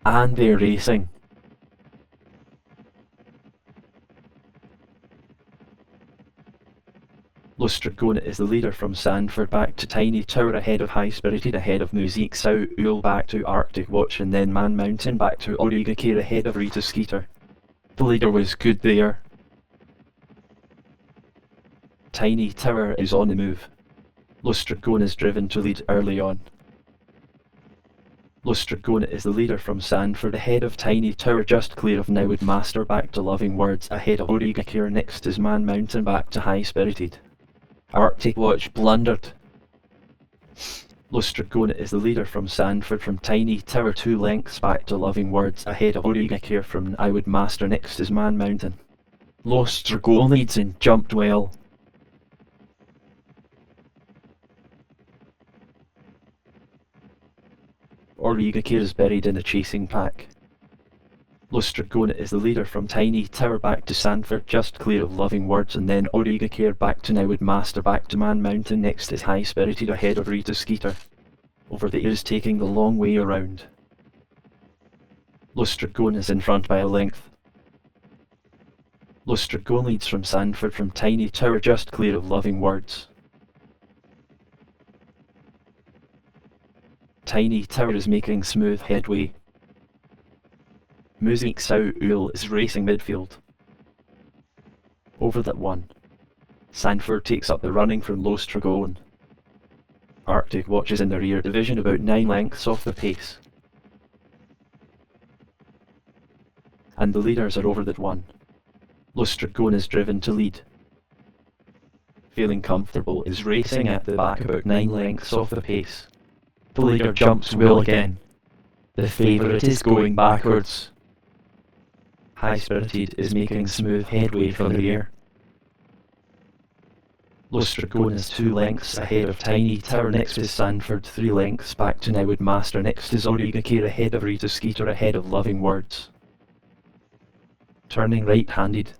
And they're racing. Los Dragona is the leader from Sanford back to Tiny Tower, ahead of High Spirited, ahead of Musique Sao Ul, back to Arctic Watch, and then Man Mountain back to Origa Care, ahead of Rita Skeeter. The leader was good there. Tiny Tower is on the move. Los Dragona is driven to lead early on. Los Dragona is the leader from Sanford, ahead of Tiny Tower, just clear of Nowwood Master, back to Loving Words, ahead of Origa Care. Next is Man Mountain, back to High Spirited. Arctic Watch blundered. Los Dragona is the leader from Sanford, from Tiny Tower, 2 lengths back to Loving Words, ahead of Origa Care from Nowwood Master. Next is Man Mountain. Los Dragona leads and jumped well. Origa Care is buried in the chasing pack. Los Dragona is the leader from Tiny Tower, back to Sanford, just clear of Loving Words, and then Origa Care back to Nowwood Master, back to Man Mountain. Next is High Spirited, ahead of Rita Skeeter. Over the ears, taking the long way around. Los Dragona is in front by a length. Los Dragona leads from Sanford, from Tiny Tower, just clear of Loving Words. Tiny Tower is making smooth headway. Musique Sao Ul is racing midfield. Over that one. Sanford takes up the running from Los Dragona. Arctic Watch is in the rear division, about 9 lengths off the pace. And the leaders are over that one. Los Dragona is driven to lead. Feeling comfortable, is racing at the back, about 9 lengths off the pace. The leader jumps well again. The favourite is going backwards. High Spirited is making smooth headway from the rear. Los Dragona is 2 lengths ahead of Tiny Tower. Next is Sanford, 3 lengths back to Nowwood Master. Next is Origa Care, ahead of Rita Skeeter, ahead of Loving Words. Turning right-handed.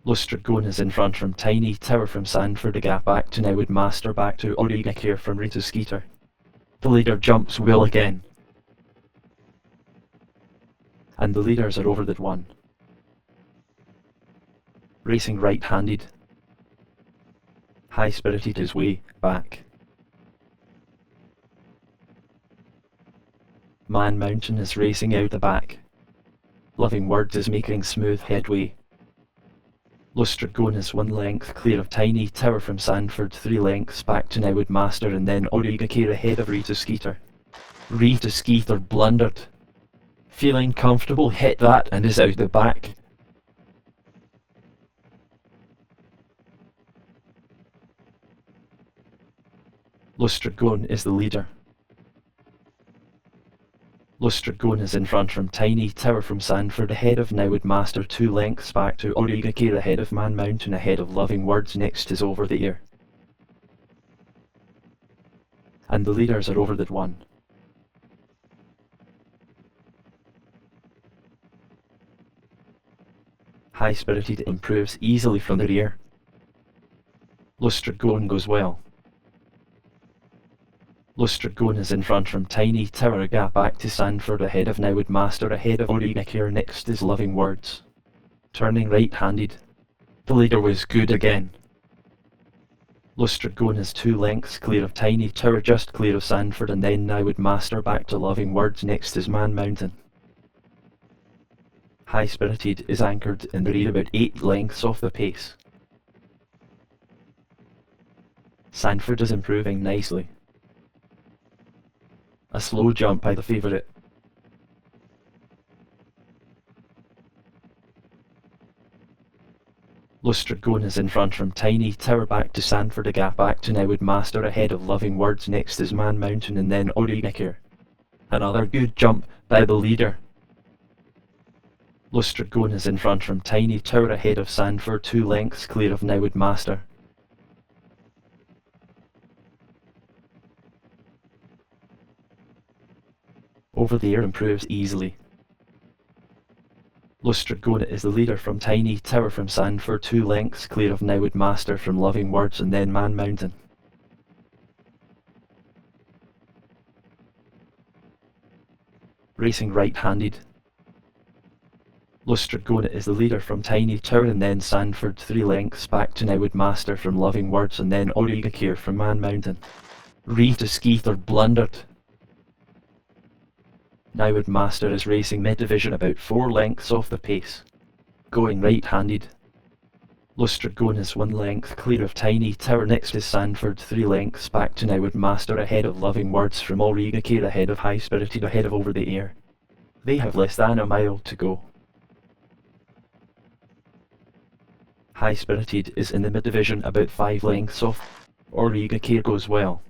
Los Dragona is in front from Tiny Tower, from Sanford, a gap back to Nowwood Master, back to Origa Care from Rita Skeeter. The leader jumps well again. And the leaders are over that one. Racing right-handed. High Spirited is way back. Man Mountain is racing out the back. Loving Words is making smooth headway. Los Dragona is 1 length clear of Tiny Tower, from Sanford, 3 lengths back to Nowwood Master, and then Origa Care ahead of Rita Skeeter. Rita Skeeter blundered. Feeling comfortable, hit that and is out the back. Los Dragona is the leader. Los Dragona is in front from Tiny Tower, from Sanford, ahead of Nowwood Master, 2 lengths back to Origa Care, ahead of Man Mountain, ahead of Loving Words. Next is Over the Ear. And the leaders are over that one. High Spirited improves easily from the rear. Los Dragona goes well. Los Dragona is in front from Tiny Tower, a gap back to Sanford, ahead of Nowwood Master, ahead of Origa Care. Next is Loving Words. Turning right-handed. The leader was good again. Los Dragona is 2 lengths clear of Tiny Tower, just clear of Sanford, and then Nowwood Master back to Loving Words. Next is Man Mountain. High Spirited is anchored in the rear, about 8 lengths off the pace. Sanford is improving nicely. A slow jump by the favourite. Los Dragona is in front from Tiny Tower, back to Sanford, a gap back to Nowwood Master, ahead of Loving Words. Next is Man Mountain, and then Origa Care. Another good jump by the leader. Los Dragona is in front from Tiny Tower, ahead of Sanford, 2 lengths clear of Nowwood Master. Over the Ear improves easily. Los Dragona is the leader from Tiny Tower, from Sanford, 2 lengths clear of Nowwood Master, from Loving Words, and then Man Mountain. Racing right-handed. Lustragone is the leader from Tiny Tower and then Sanford 3 lengths back to Nowwood Master from Loving Words and then Auriga from Man Mountain. Rita Skeeter blundered. Nowwood Master is racing mid-division about 4 lengths off the pace. Going right-handed. Lustragone is 1 length clear of Tiny Tower. Next is Sanford 3 lengths back to Nowwood Master ahead of Loving Words from Auriga ahead of High Spirited ahead of Over the Air. They have less than a mile to go. High Spirited is in the mid-division about 5 lengths off. Auriga goes well.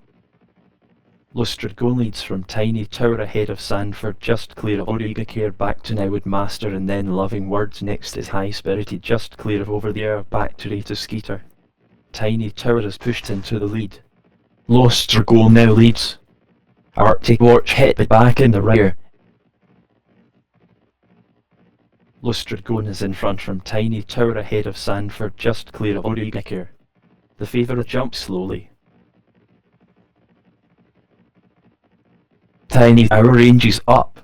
Lustragone leads from Tiny Tower ahead of Sanford just clear of Auriga back to Nowwood Master and then Loving Words. Next is High Spirited just clear of Over the Air back to Rita Skeeter. Tiny Tower is pushed into the lead. Lustragone now leads. Arctic Watch hit back in the rear. Lustragone is in front from Tiny Tower ahead of Sanford just clear of Auriga. The favourite jumps slowly. Tiny Tower ranges up.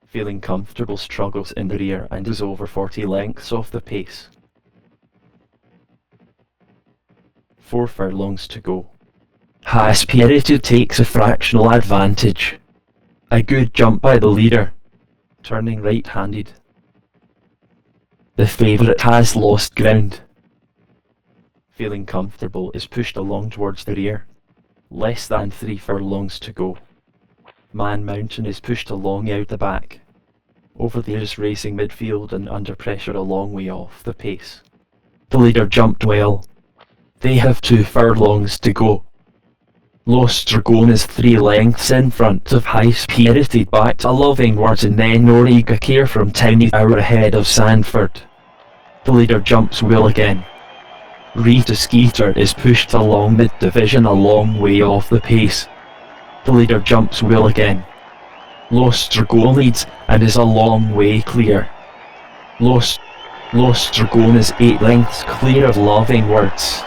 Feeling comfortable struggles in the rear and is over 40 lengths off the pace. 4 furlongs to go. High Spirited takes a fractional advantage. A good jump by the leader. Turning right-handed. The favourite has lost ground. Feeling comfortable is pushed along towards the rear. Less than 3 furlongs to go. Man Mountain is pushed along out the back. Over there is racing midfield and under pressure a long way off the pace. The leader jumped well. They have 2 furlongs to go. Lustragone is 3 lengths in front of High Spirited back to Loving Words and then Auriga from Tiny Tower ahead of Sanford. The leader jumps well again. Rita Skeeter is pushed along mid-division a long way off the pace. The leader jumps well again. Lustragone leads and is a long way clear. Lustragone is 8 lengths clear of Loving Words.